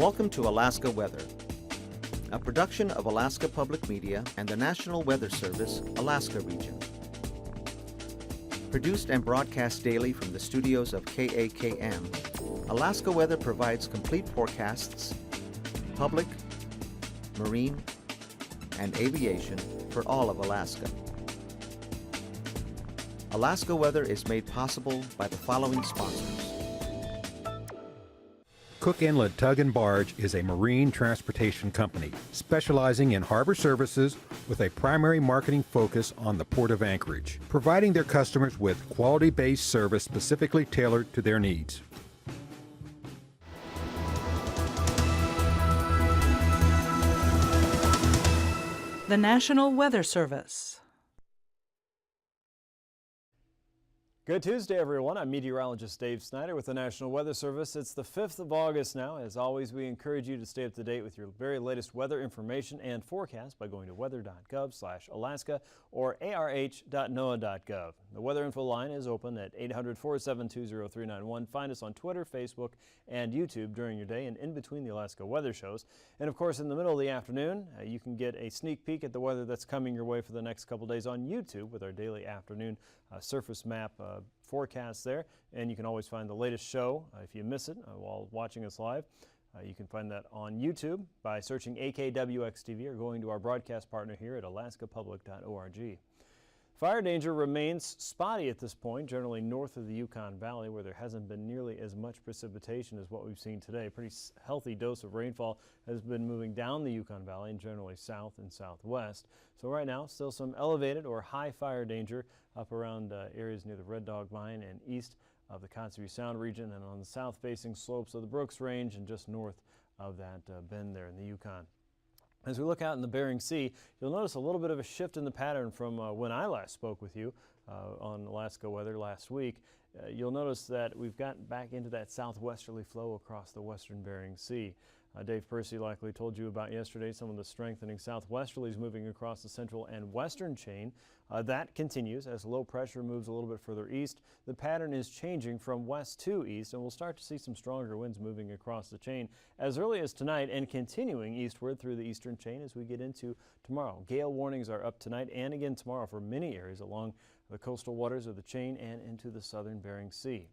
Welcome to Alaska Weather, a production of Alaska Public Media and the National Weather Service, Alaska Region. Produced and broadcast daily from the studios of KAKM, Alaska Weather provides complete forecasts, public, marine, and aviation for all of Alaska. Alaska Weather is made possible by the following sponsors. Cook Inlet Tug and Barge is a marine transportation company specializing in harbor services with a primary marketing focus on the Port of Anchorage, providing their customers with quality-based service specifically tailored to their needs. The National Weather Service. Good Tuesday, everyone. I'm meteorologist Dave Snider with the National Weather Service. It's the 5th of August now. As always, we encourage you to stay up to date with your very latest weather information and forecast by going to weather.gov/Alaska or arh.noaa.gov. The weather info line is open at 800-472-0391. Find us on Twitter, Facebook, and YouTube during your day and in between the Alaska weather shows. And of course, in the middle of the afternoon, you can get a sneak peek at the weather that's coming your way for the next couple days on YouTube with our daily afternoon surface map forecast there, and you can always find the latest show if you miss it while watching us live. You can find that on YouTube by searching AKWX-TV or going to our broadcast partner here at alaskapublic.org. Fire danger remains spotty at this point, generally north of the Yukon Valley, where there hasn't been nearly as much precipitation as what we've seen today. A pretty healthy dose of rainfall has been moving down the Yukon Valley and generally south and southwest. So right now, still some elevated or high fire danger up around areas near the Red Dog Mine and east of the Kotzebue Sound region and on the south-facing slopes of the Brooks Range and just north of that bend there in the Yukon. As we look out in the Bering Sea, you'll notice a little bit of a shift in the pattern from when I last spoke with you on Alaska Weather last week. You'll notice that we've gotten back into that southwesterly flow across the western Bering Sea. Dave Percy likely told you about yesterday some of the strengthening southwesterlies moving across the central and western chain. That continues as low pressure moves a little bit further east. The pattern is changing from west to east, and we'll start to see some stronger winds moving across the chain as early as tonight and continuing eastward through the eastern chain as we get into tomorrow. Gale warnings are up tonight and again tomorrow for many areas along the coastal waters of the chain and into the southern Bering Sea.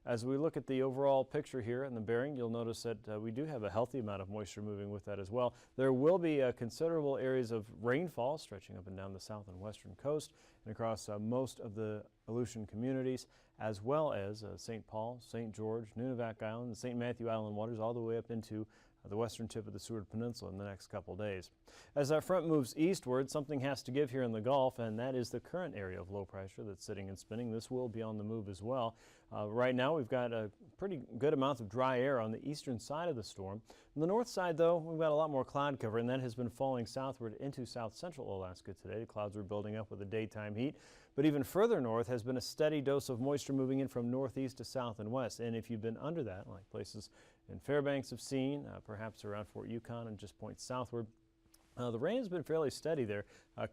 As we look at the overall picture here in the Bering, you'll notice that we do have a healthy amount of moisture moving with that as well. There will be considerable areas of rainfall stretching up and down the south and western coast and across most of the Aleutian communities, as well as St. Paul, St. George, Nunivak Island, the St. Matthew Island waters, all the way up into the western tip of the Seward Peninsula in the next couple days. As that front moves eastward, something has to give here in the Gulf, and that is the current area of low pressure that's sitting and spinning. This will be on the move as well. Right now we've got a pretty good amount of dry air on the eastern side of the storm. On the north side, though, we've got a lot more cloud cover, and that has been falling southward into south central Alaska today. The clouds are building up with the daytime heat, but even further north has been a steady dose of moisture moving in from northeast to south and west. And if you've been under that, like places in Fairbanks have seen, perhaps around Fort Yukon and just points southward, the rain has been fairly steady there,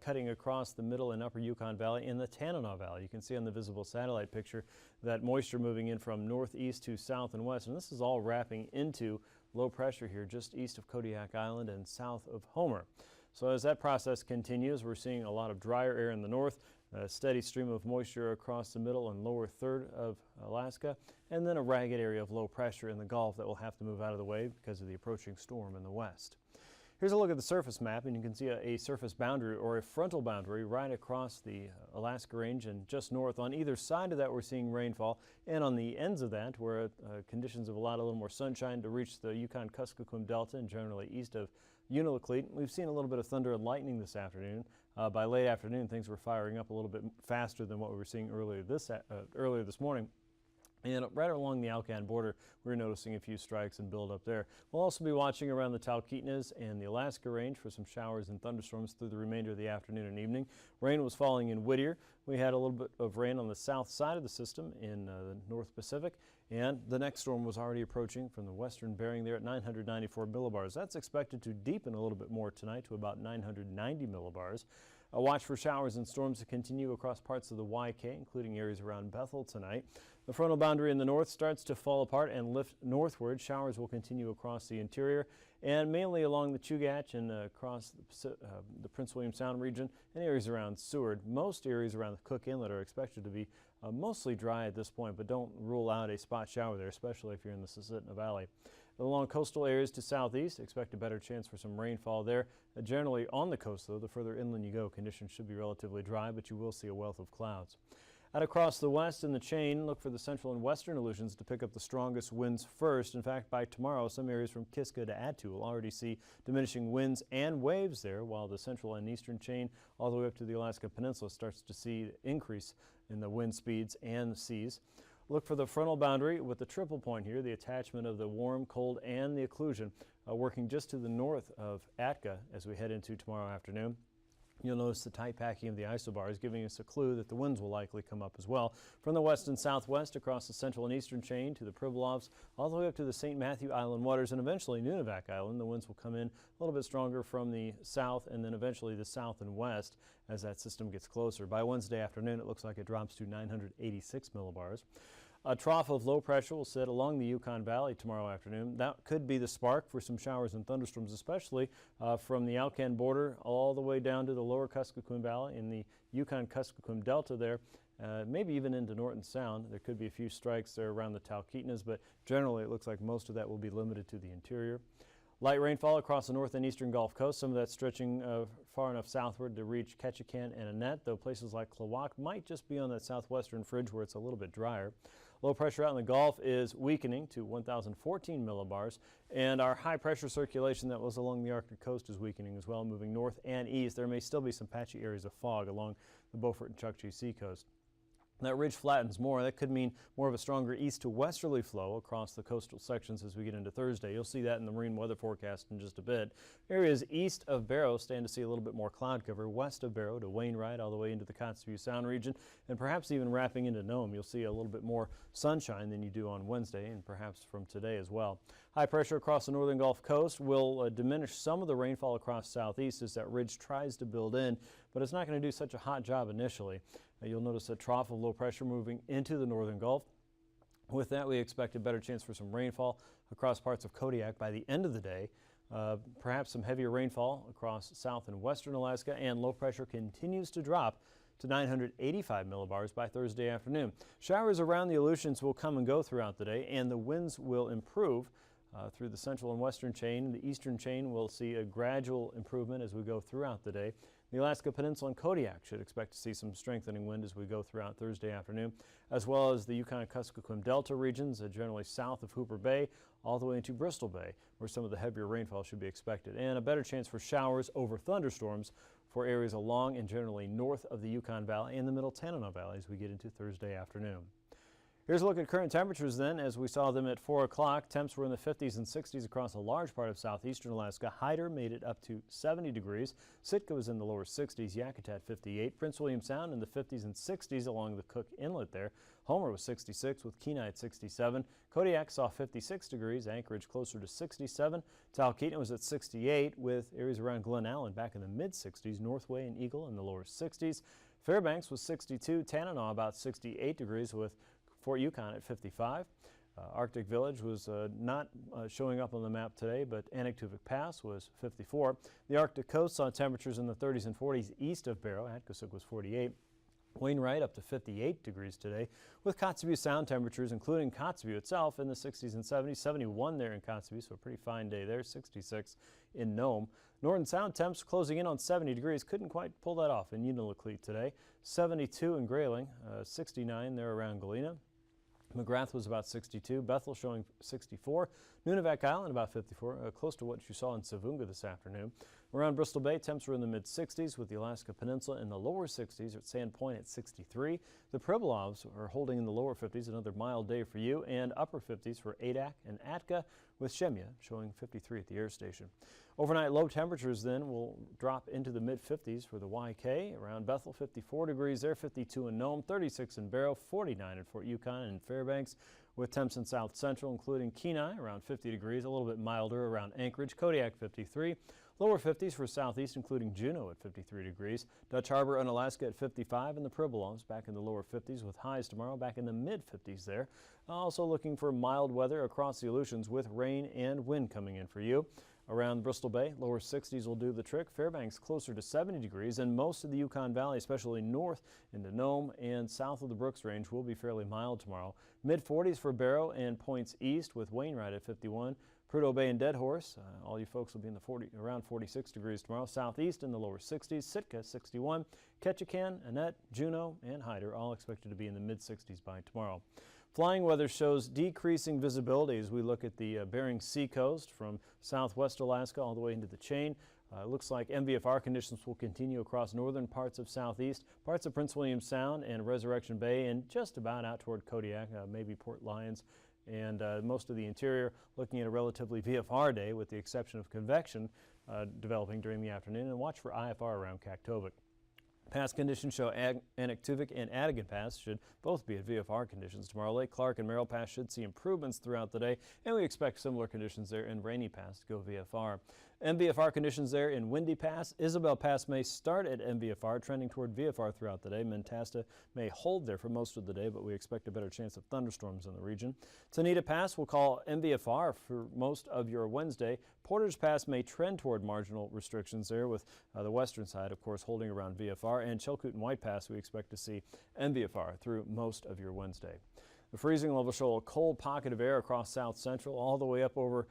cutting across the middle and upper Yukon Valley in the Tanana Valley. You can see on the visible satellite picture that moisture moving in from northeast to south and west, and this is all wrapping into low pressure here just east of Kodiak Island and south of Homer. So as that process continues, we're seeing a lot of drier air in the north, a steady stream of moisture across the middle and lower third of Alaska, and then a ragged area of low pressure in the Gulf that will have to move out of the way because of the approaching storm in the west. Here's a look at the surface map, and you can see a surface boundary or a frontal boundary right across the Alaska Range and just north. On either side of that we're seeing rainfall, and on the ends of that where conditions have allowed a little more sunshine to reach the Yukon-Kuskokwim Delta and generally east of Unalakleet. We've seen a little bit of thunder and lightning this afternoon. By late afternoon, things were firing up a little bit faster than what we were seeing earlier this morning. And right along the Alcan border, we're noticing a few strikes and build up there. We'll also be watching around the Talkeetnas and the Alaska Range for some showers and thunderstorms through the remainder of the afternoon and evening. Rain was falling in Whittier. We had a little bit of rain on the south side of the system in the North Pacific, and the next storm was already approaching from the western Bering there at 994 millibars. That's expected to deepen a little bit more tonight to about 990 millibars. A watch for showers and storms to continue across parts of the YK, including areas around Bethel tonight. The frontal boundary in the north starts to fall apart and lift northward. Showers will continue across the interior and mainly along the Chugach and across the Prince William Sound region and areas around Seward. Most areas around the Cook Inlet are expected to be mostly dry at this point, but don't rule out a spot shower there, especially if you're in the Susitna Valley. Along coastal areas to southeast, expect a better chance for some rainfall there. Generally on the coast, though, the further inland you go, conditions should be relatively dry, but you will see a wealth of clouds. Out across the west in the chain, look for the central and western Aleutians to pick up the strongest winds first. In fact, by tomorrow, some areas from Kiska to Attu will already see diminishing winds and waves there, while the central and eastern chain all the way up to the Alaska Peninsula starts to see increase in the wind speeds and the seas. Look for the frontal boundary with the triple point here, the attachment of the warm, cold, and the occlusion working just to the north of Atka as we head into tomorrow afternoon. You'll notice the tight packing of the isobars giving us a clue that the winds will likely come up as well. From the west and southwest across the central and eastern chain to the Pribilofs, all the way up to the St. Matthew Island waters and eventually Nunivak Island, the winds will come in a little bit stronger from the south and then eventually the south and west as that system gets closer. By Wednesday afternoon, it looks like it drops to 986 millibars. A trough of low pressure will sit along the Yukon Valley tomorrow afternoon. That could be the spark for some showers and thunderstorms, especially from the Alcan border all the way down to the lower Kuskokwim Valley in the Yukon-Kuskokwim Delta there, maybe even into Norton Sound. There could be a few strikes there around the Talkeetnas, but generally it looks like most of that will be limited to the interior. Light rainfall across the north and eastern Gulf Coast, some of that stretching far enough southward to reach Ketchikan and Annette, though places like Klawock might just be on that southwestern fringe where it's a little bit drier. Low pressure out in the Gulf is weakening to 1,014 millibars, and our high pressure circulation that was along the Arctic coast is weakening as well, moving north and east. There may still be some patchy areas of fog along the Beaufort and Chukchi seacoast. That ridge flattens more. That could mean more of a stronger east to westerly flow across the coastal sections as we get into Thursday. You'll see that in the marine weather forecast in just a bit. Areas east of Barrow stand to see a little bit more cloud cover. West of Barrow to Wainwright all the way into the Kotzebue Sound region and perhaps even wrapping into Nome. You'll see a little bit more sunshine than you do on Wednesday and perhaps from today as well. High pressure across the northern Gulf Coast will diminish some of the rainfall across southeast as that ridge tries to build in, but it's not going to do such a hot job initially. You'll notice a trough of low pressure moving into the northern Gulf. With that, we expect a better chance for some rainfall across parts of Kodiak by the end of the day. Perhaps some heavier rainfall across south and western Alaska, and low pressure continues to drop to 985 millibars by Thursday afternoon. Showers around the Aleutians will come and go throughout the day, and the winds will improve through the central and western chain. The eastern chain will see a gradual improvement as we go throughout the day. The Alaska Peninsula and Kodiak should expect to see some strengthening wind as we go throughout Thursday afternoon, as well as the Yukon-Kuskokwim Delta regions, generally south of Hooper Bay, all the way into Bristol Bay, where some of the heavier rainfall should be expected, and a better chance for showers over thunderstorms for areas along and generally north of the Yukon Valley and the Middle Tanana Valley as we get into Thursday afternoon. Here's a look at current temperatures then as we saw them at 4 o'clock. Temps were in the 50s and 60s across a large part of southeastern Alaska. Hyder made it up to 70 degrees. Sitka was in the lower 60s. Yakutat 58. Prince William Sound in the 50s and 60s along the Cook Inlet there. Homer was 66 with Kenai at 67. Kodiak saw 56 degrees. Anchorage closer to 67. Talkeetna was at 68 with areas around Glen Allen back in the mid-60s. Northway and Eagle in the lower 60s. Fairbanks was 62. Tanana about 68 degrees with Fort Yukon at 55. Arctic Village was not showing up on the map today, but Anaktuvuk Pass was 54. The Arctic coast saw temperatures in the 30s and 40s east of Barrow. Atkasuk was 48. Wainwright up to 58 degrees today, with Kotzebue Sound temperatures, including Kotzebue itself, in the 60s and 70s. 71 there in Kotzebue, so a pretty fine day there. 66 in Nome. Norton Sound temps closing in on 70 degrees. Couldn't quite pull that off in Unalakleet today. 72 in Grayling, 69 there around Galena. McGrath was about 62, Bethel showing 64, Nunivak Island about 54, close to what you saw in Savunga this afternoon. Around Bristol Bay, temps were in the mid-60s with the Alaska Peninsula in the lower 60s, at Sand Point at 63. The Pribilofs are holding in the lower 50s, another mild day for you, and upper 50s for Adak and Atka, with Shemya showing 53 at the air station. Overnight low temperatures then will drop into the mid-50s for the YK. Around Bethel, 54 degrees there, 52 in Nome, 36 in Barrow, 49 in Fort Yukon and Fairbanks, with temps in South Central, including Kenai, around 50 degrees, a little bit milder around Anchorage. Kodiak, 53. Lower 50s for southeast, including Juneau at 53 degrees. Dutch Harbor, Unalaska at 55, and the Pribilofs back in the lower 50s with highs tomorrow back in the mid-50s there. Also looking for mild weather across the Aleutians with rain and wind coming in for you. Around Bristol Bay, lower 60s will do the trick. Fairbanks closer to 70 degrees, and most of the Yukon Valley, especially north into Nome and south of the Brooks Range, will be fairly mild tomorrow. Mid-40s for Barrow and points east with Wainwright at 51. Prudhoe Bay and Dead Horse, all you folks will be in the around 46 degrees tomorrow. Southeast in the lower 60s. Sitka 61. Ketchikan, Annette, Juneau, and Hyder all expected to be in the mid-60s by tomorrow. Flying weather shows decreasing visibility as we look at the Bering Sea coast from southwest Alaska all the way into the chain. Looks like MVFR conditions will continue across northern parts of southeast, parts of Prince William Sound and Resurrection Bay, and just about out toward Kodiak, maybe Port Lions, and most of the interior looking at a relatively VFR day with the exception of convection developing during the afternoon. And watch for IFR around Kaktovik. Pass conditions show Anaktuvik and Adigan Pass should both be at VFR conditions tomorrow. Lake Clark and Merrill Pass should see improvements throughout the day, and we expect similar conditions there in Rainy Pass to go VFR. MVFR conditions there in Windy Pass. Isabel Pass may start at MVFR, trending toward VFR throughout the day. Mentasta may hold there for most of the day, but we expect a better chance of thunderstorms in the region. Tanita Pass will call MVFR for most of your Wednesday. Porter's Pass may trend toward marginal restrictions there, with the western side, of course, holding around VFR. And Chilkoot and White Pass, we expect to see MVFR through most of your Wednesday. The freezing level show a cold pocket of air across south central all the way up over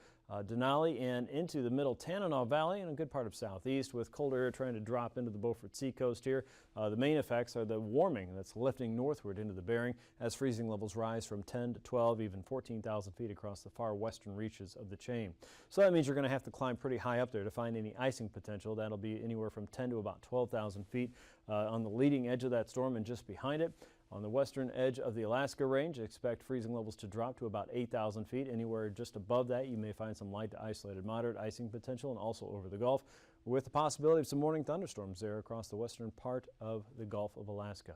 Denali and into the middle Tanana Valley and a good part of southeast, with colder air trying to drop into the Beaufort Seacoast here. The main effects are the warming that's lifting northward into the Bering as freezing levels rise from 10 to 12, even 14,000 feet across the far western reaches of the chain. So that means you're going to have to climb pretty high up there to find any icing potential. That'll be anywhere from 10 to about 12,000 feet on the leading edge of that storm and just behind it. On the western edge of the Alaska Range, expect freezing levels to drop to about 8,000 feet. Anywhere just above that, you may find some light to isolated moderate icing potential, and also over the Gulf, with the possibility of some morning thunderstorms there across the western part of the Gulf of Alaska.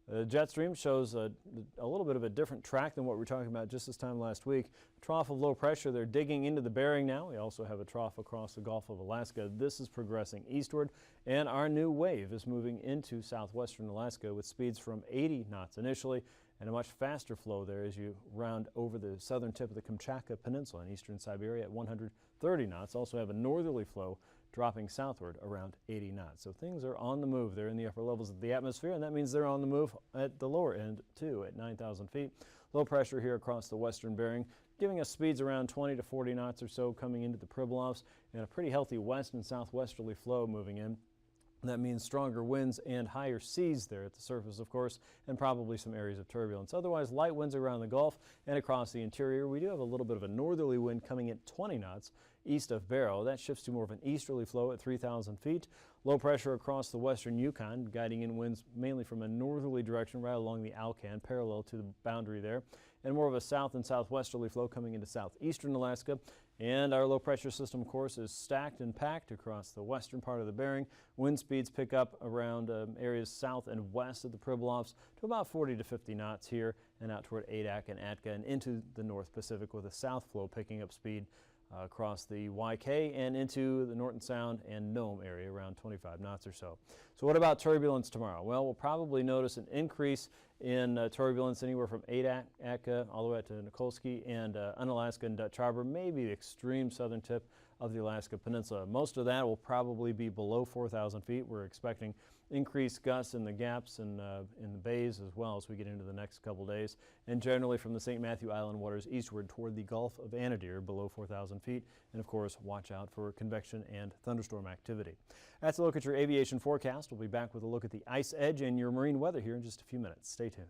The jet stream shows a little bit of a different track than what we were talking about just this time last week. Trough of low pressure, they're digging into the Bering now. We also have a trough across the Gulf of Alaska. This is progressing eastward, and our new wave is moving into southwestern Alaska with speeds from 80 knots initially and a much faster flow there as you round over the southern tip of the Kamchatka Peninsula in eastern Siberia at 130 knots. Also have a northerly flow dropping southward around 80 knots. So things are on the move there in the upper levels of the atmosphere, and that means they're on the move at the lower end too at 9,000 feet. Low pressure here across the western Bering, giving us speeds around 20 to 40 knots or so coming into the Pribilofs, and a pretty healthy west and southwesterly flow moving in. That means stronger winds and higher seas there at the surface, of course, and probably some areas of turbulence. Otherwise, light winds around the Gulf and across the interior. We do have a little bit of a northerly wind coming at 20 knots east of Barrow. That shifts to more of an easterly flow at 3,000 feet. Low pressure across the western Yukon, guiding in winds mainly from a northerly direction right along the Alcan, parallel to the boundary there, and more of a south and southwesterly flow coming into southeastern Alaska. And our low pressure system, of course, is stacked and packed across the western part of the Bering. Wind speeds pick up around areas south and west of the Pribilofs to about 40 to 50 knots here and out toward Adak and Atka and into the North Pacific, with a south flow picking up speed across the YK and into the Norton Sound and Nome area around 25 knots or so. So what about turbulence tomorrow? Well, we'll probably notice an increase in turbulence anywhere from Adak, Atka, all the way up to Nikolsky and Unalaska and Dutch Harbor, maybe the extreme southern tip of the Alaska Peninsula. Most of that will probably be below 4,000 feet. We're expecting increased gusts in the gaps and in the bays as well as we get into the next couple days, and generally from the St. Matthew Island waters eastward toward the Gulf of Anadyr below 4,000 feet. And of course, watch out for convection and thunderstorm activity. That's a look at your aviation forecast. We'll be back with a look at the ice edge and your marine weather here in just a few minutes. Stay tuned.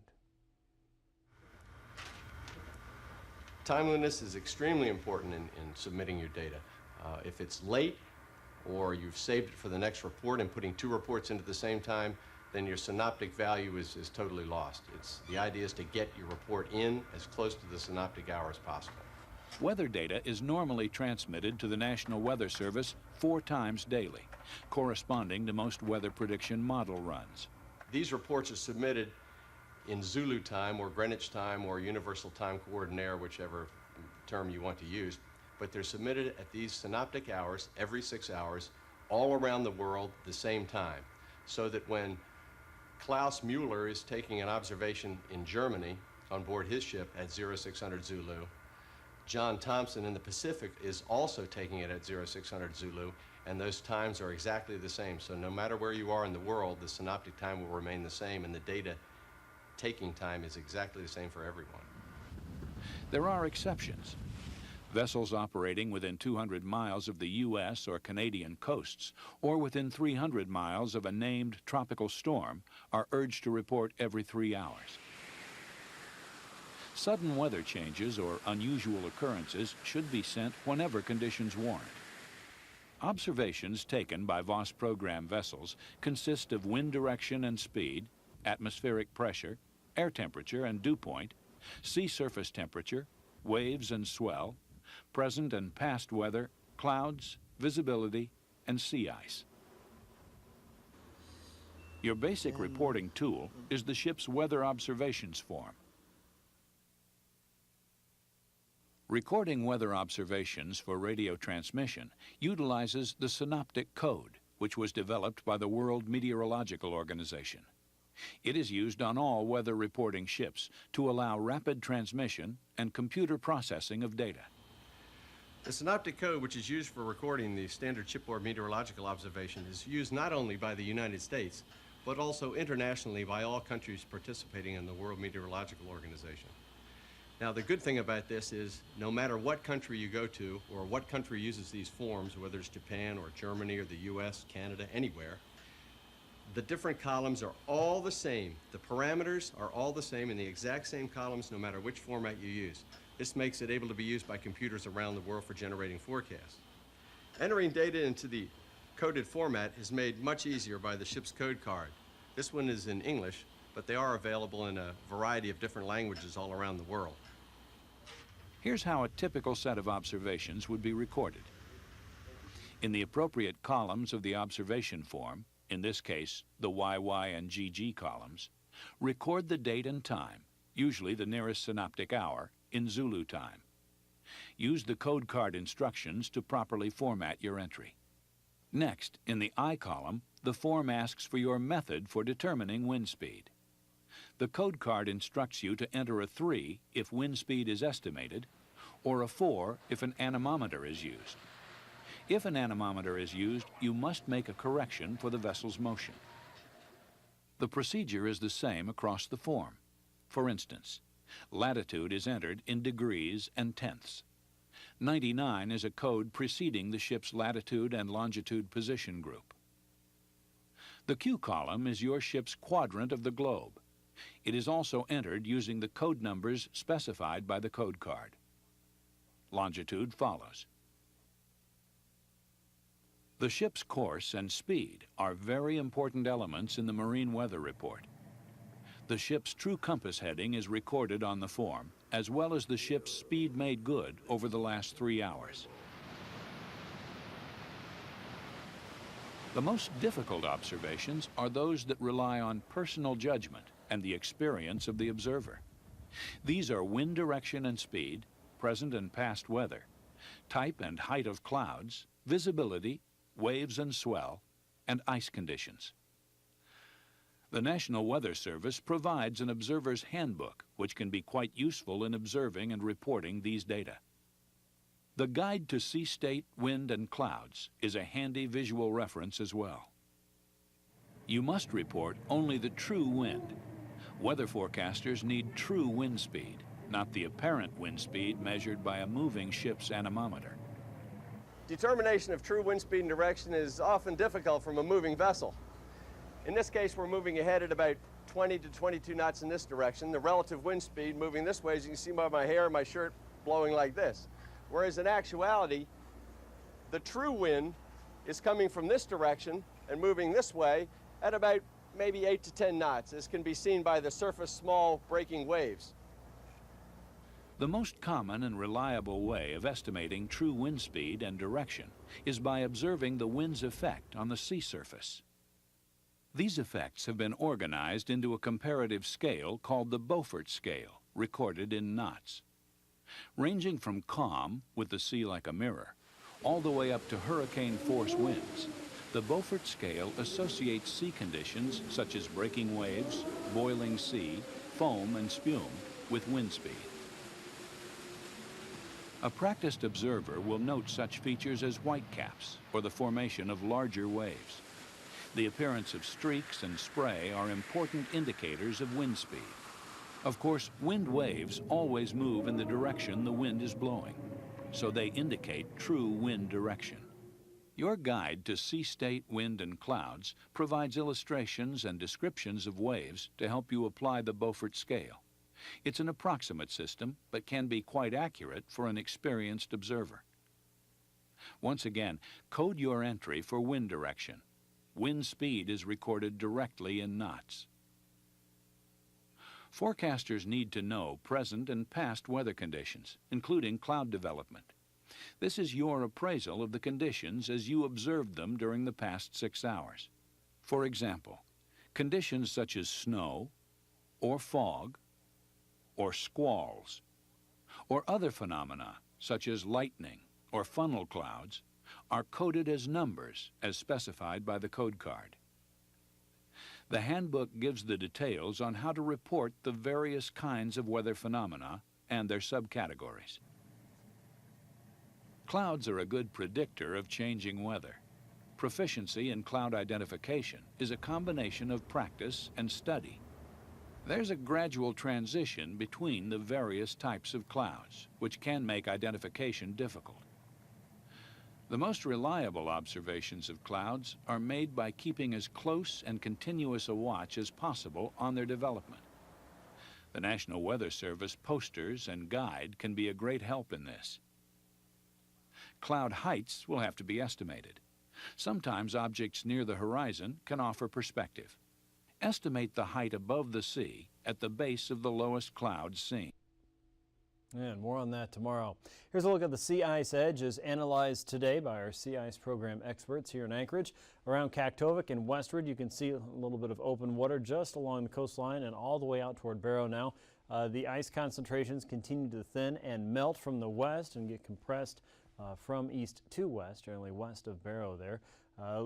Timeliness is extremely important in submitting your data. If it's late, or you've saved it for the next report and putting two reports in at the same time, then your synoptic value is totally lost. The idea is to get your report in as close to the synoptic hour as possible. Weather data is normally transmitted to the National Weather Service 4 times daily, corresponding to most weather prediction model runs. These reports are submitted in Zulu time or Greenwich time or Universal Time Coordinator, whichever term you want to use. but they're submitted at these synoptic hours every 6 hours all around the world the same time, so that when Klaus Mueller is taking an observation in Germany on board his ship at 0600 Zulu, John Thompson in the Pacific is also taking it at 0600 Zulu, and those times are exactly the same. So no matter where you are in the world, the synoptic time will remain the same, and the data taking time is exactly the same for everyone. There are exceptions. Vessels operating within 200 miles of the U.S. or Canadian coasts, or within 300 miles of a named tropical storm, are urged to report every 3 hours. Sudden weather changes or unusual occurrences should be sent whenever conditions warrant. Observations taken by VOS program vessels consist of wind direction and speed, atmospheric pressure, air temperature and dew point, sea surface temperature, waves and swell, present and past weather, clouds, visibility, and sea ice. Your basic reporting tool is the ship's weather observations form. Recording weather observations for radio transmission utilizes the synoptic code, which was developed by the World Meteorological Organization. It is used on all weather reporting ships to allow rapid transmission and computer processing of data. The synoptic code, which is used for recording the standard shipboard meteorological observation, is used not only by the United States, but also internationally by all countries participating in the World Meteorological Organization. Now, the good thing about this is no matter what country you go to or what country uses these forms, whether it's Japan or Germany or the US, Canada, anywhere, the different columns are all the same. The parameters are all the same in the exact same columns no matter which format you use. This makes it able to be used by computers around the world for generating forecasts. Entering data into the coded format is made much easier by the ship's code card. This one is in English, but they are available in a variety of different languages all around the world. Here's how a typical set of observations would be recorded. In the appropriate columns of the observation form, in this case, the YY and GG columns, record the date and time, usually the nearest synoptic hour, in Zulu time. Use the code card instructions to properly format your entry. Next, in the I column, the form asks for your method for determining wind speed. The code card instructs you to enter a 3 if wind speed is estimated, or a 4 if an anemometer is used. If an anemometer is used, you must make a correction for the vessel's motion. The procedure is the same across the form. For instance, latitude is entered in degrees and tenths. 99 is a code preceding the ship's latitude and longitude position group. The Q column is your ship's quadrant of the globe. It is also entered using the code numbers specified by the code card. Longitude follows. The ship's course and speed are very important elements in the marine weather report. The ship's true compass heading is recorded on the form, as well as the ship's speed made good over the last 3 hours. The most difficult observations are those that rely on personal judgment and the experience of the observer. These are wind direction and speed, present and past weather, type and height of clouds, visibility, waves and swell, and ice conditions. The National Weather Service provides an observer's handbook, which can be quite useful in observing and reporting these data. The Guide to Sea State, Wind, and Clouds is a handy visual reference as well. You must report only the true wind. Weather forecasters need true wind speed, not the apparent wind speed measured by a moving ship's anemometer. Determination of true wind speed and direction is often difficult from a moving vessel. In this case, we're moving ahead at about 20 to 22 knots in this direction. The relative wind speed moving this way, as you can see by my hair and my shirt blowing like this. Whereas in actuality, the true wind is coming from this direction and moving this way at about maybe 8 to 10 knots. This can be seen by the surface small breaking waves. The most common and reliable way of estimating true wind speed and direction is by observing the wind's effect on the sea surface. These effects have been organized into a comparative scale called the Beaufort scale, recorded in knots. Ranging from calm, with the sea like a mirror, all the way up to hurricane-force winds, the Beaufort scale associates sea conditions such as breaking waves, boiling sea, foam, and spume with wind speed. A practiced observer will note such features as whitecaps or the formation of larger waves. The appearance of streaks and spray are important indicators of wind speed. Of course, wind waves always move in the direction the wind is blowing, so they indicate true wind direction. Your guide to sea state, wind, and clouds provides illustrations and descriptions of waves to help you apply the Beaufort scale. It's an approximate system, but can be quite accurate for an experienced observer. Once again, code your entry for wind direction. Wind speed is recorded directly in knots. Forecasters need to know present and past weather conditions, including cloud development. This is your appraisal of the conditions as you observed them during the past 6 hours. For example, conditions such as snow, or fog, or squalls, or other phenomena such as lightning or funnel clouds are coded as numbers as specified by the code card. The handbook gives the details on how to report the various kinds of weather phenomena and their subcategories. Clouds are a good predictor of changing weather. Proficiency in cloud identification is a combination of practice and study. There's a gradual transition between the various types of clouds, which can make identification difficult. The most reliable observations of clouds are made by keeping as close and continuous a watch as possible on their development. The National Weather Service posters and guide can be a great help in this. Cloud heights will have to be estimated. Sometimes objects near the horizon can offer perspective. Estimate the height above the sea at the base of the lowest cloud seen. And more on that tomorrow. Here's a look at the sea ice edge as analyzed today by our sea ice program experts here in Anchorage. Around Kaktovik and westward, you can see a little bit of open water just along the coastline and all the way out toward Barrow now. The ice concentrations continue to thin and melt from the west and get compressed from east to west, generally west of Barrow there.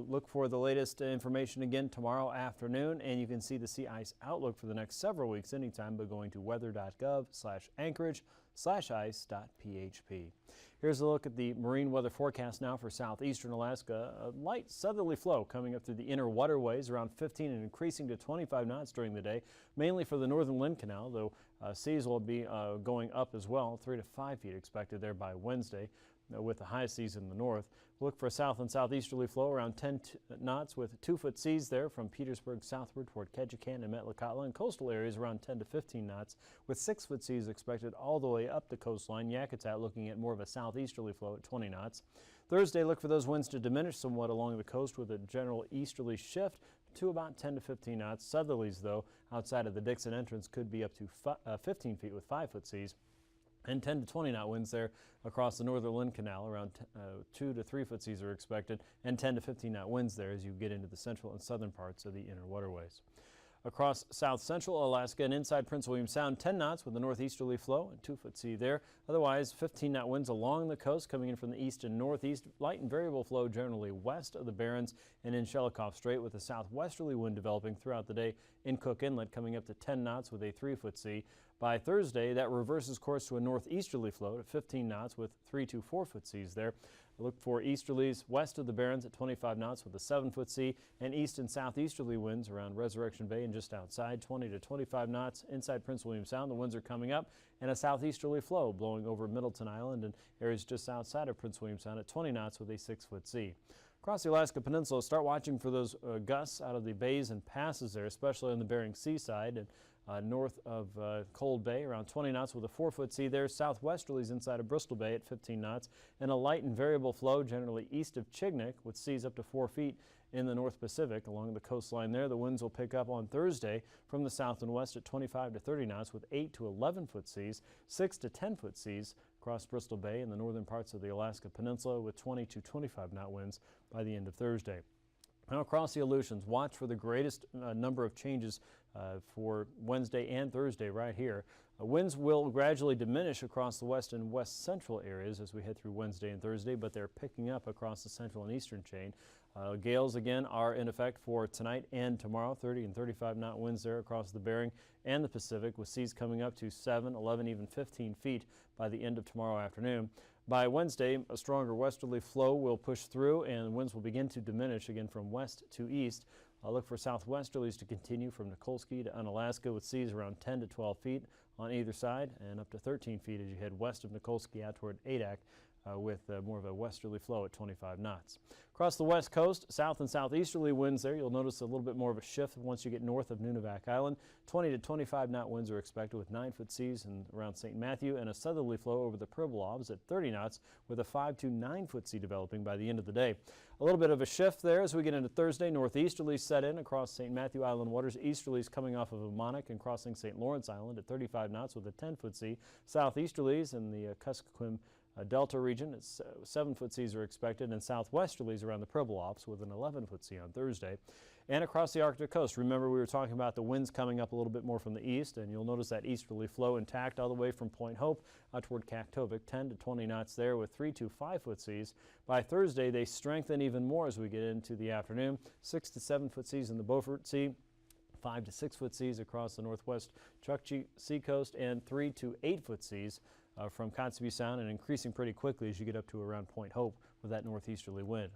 Look for the latest information again tomorrow afternoon, and you can see the sea ice outlook for the next several weeks anytime by going to weather.gov/anchorage/ice.php. Here's a look at the marine weather forecast now for southeastern Alaska. A light southerly flow coming up through the inner waterways around 15 and increasing to 25 knots during the day, mainly for the northern Lynn Canal, though seas will be going up as well, 3 to 5 feet expected there by Wednesday. With the high seas in the north. Look for a south and southeasterly flow around 10 knots with 2-foot seas there from Petersburg southward toward Ketchikan and Metlakatla, and coastal areas around 10 to 15 knots with 6-foot seas expected all the way up the coastline. Yakutat looking at more of a southeasterly flow at 20 knots. Thursday, look for those winds to diminish somewhat along the coast with a general easterly shift to about 10 to 15 knots. Southerlies, though, outside of the Dixon entrance could be up to 15 feet with 5-foot seas. And 10 to 20 knot winds there across the northern Lynn Canal. Around 2 to 3-foot seas are expected, and 10 to 15 knot winds there as you get into the central and southern parts of the inner waterways. Across south central Alaska and inside Prince William Sound, 10 knots with a northeasterly flow and 2-foot sea there. Otherwise, 15 knot winds along the coast coming in from the east and northeast. Light and variable flow generally west of the Barrens and in Shelikof Strait, with a southwesterly wind developing throughout the day in Cook Inlet coming up to 10 knots with a 3-foot sea. By Thursday, that reverses course to a northeasterly flow at 15 knots with 3 to 4-foot seas there. Look for easterlies west of the Barrens at 25 knots with a 7-foot sea, and east and southeasterly winds around Resurrection Bay and just outside, 20 to 25 knots. Inside Prince William Sound, the winds are coming up, and a southeasterly flow blowing over Middleton Island and areas just outside of Prince William Sound at 20 knots with a 6-foot sea. Across the Alaska Peninsula, start watching for those gusts out of the bays and passes there, especially on the Bering Sea side and north of Cold Bay, around 20 knots with a 4-foot sea there. Southwesterlies inside of Bristol Bay at 15 knots, and a light and variable flow generally east of Chignik with seas up to 4 feet in the North Pacific along the coastline there. The winds will pick up on Thursday from the south and west at 25 to 30 knots with 8 to 11-foot seas, 6 to 10-foot seas across Bristol Bay and the northern parts of the Alaska Peninsula with 20 to 25 knot winds by the end of Thursday. Now across the Aleutians, watch for the greatest number of changes for Wednesday and Thursday right here. Winds will gradually diminish across the west and west central areas as we head through Wednesday and Thursday, but they're picking up across the central and eastern chain. Gales again are in effect for tonight and tomorrow, 30 and 35 knot winds there across the Bering and the Pacific, with seas coming up to 7, 11, even 15 feet by the end of tomorrow afternoon. By Wednesday, a stronger westerly flow will push through and winds will begin to diminish again from west to east. Look for southwesterlies to continue from Nikolsky to Unalaska, with seas around 10 to 12 feet on either side and up to 13 feet as you head west of Nikolsky out toward Adak, with more of a westerly flow at 25 knots. Across the west coast, south and southeasterly winds there. You'll notice a little bit more of a shift once you get north of Nunivak Island. 20 to 25 knot winds are expected with 9-foot seas and around St. Matthew, and a southerly flow over the Pribilofs at 30 knots with a 5 to 9-foot sea developing by the end of the day. A little bit of a shift there as we get into Thursday. Northeasterlies set in across St. Matthew Island waters. Easterlies coming off of Amonach and crossing St. Lawrence Island at 35 knots with a 10-foot sea. Southeasterlies in the Kuskokwim Delta region, 7-foot seas are expected, and southwesterlies around the Pribilofs with an 11-foot sea on Thursday. And across the Arctic coast, remember we were talking about the winds coming up a little bit more from the east, and you'll notice that easterly flow intact all the way from Point Hope out toward Kaktovik, 10 to 20 knots there with 3 to 5-foot seas. By Thursday, they strengthen even more as we get into the afternoon, 6 to 7-foot seas in the Beaufort Sea, 5 to 6-foot seas across the northwest Chukchi seacoast, and 3 to 8-foot seas from Kotzebue Sound, and increasing pretty quickly as you get up to around Point Hope with that northeasterly wind.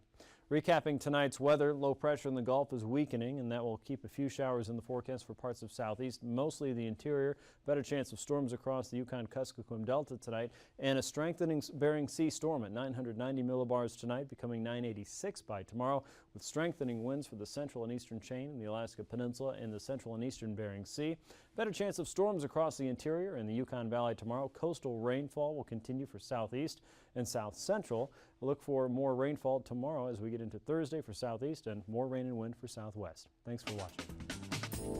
Recapping tonight's weather, low pressure in the Gulf is weakening, and that will keep a few showers in the forecast for parts of southeast, mostly the interior. Better chance of storms across the Yukon-Kuskokwim Delta tonight, and a strengthening Bering Sea storm at 990 millibars tonight, becoming 986 by tomorrow, with strengthening winds for the central and eastern chain in the Alaska Peninsula and the central and eastern Bering Sea. Better chance of storms across the interior and the Yukon Valley tomorrow. Coastal rainfall will continue for southeast and south central. Look for more rainfall tomorrow as we get into Thursday for southeast and more rain and wind for southwest. Thanks for watching.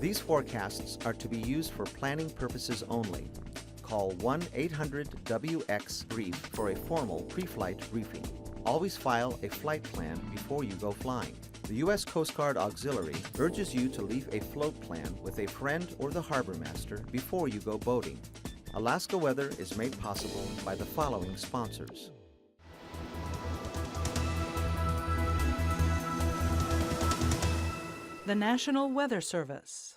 These forecasts are to be used for planning purposes only. Call 1-800-WX-BRIEF for a formal pre-flight briefing. Always file a flight plan before you go flying. The U.S. Coast Guard Auxiliary urges you to leave a float plan with a friend or the harbor master before you go boating. Alaska Weather is made possible by the following sponsors. The National Weather Service.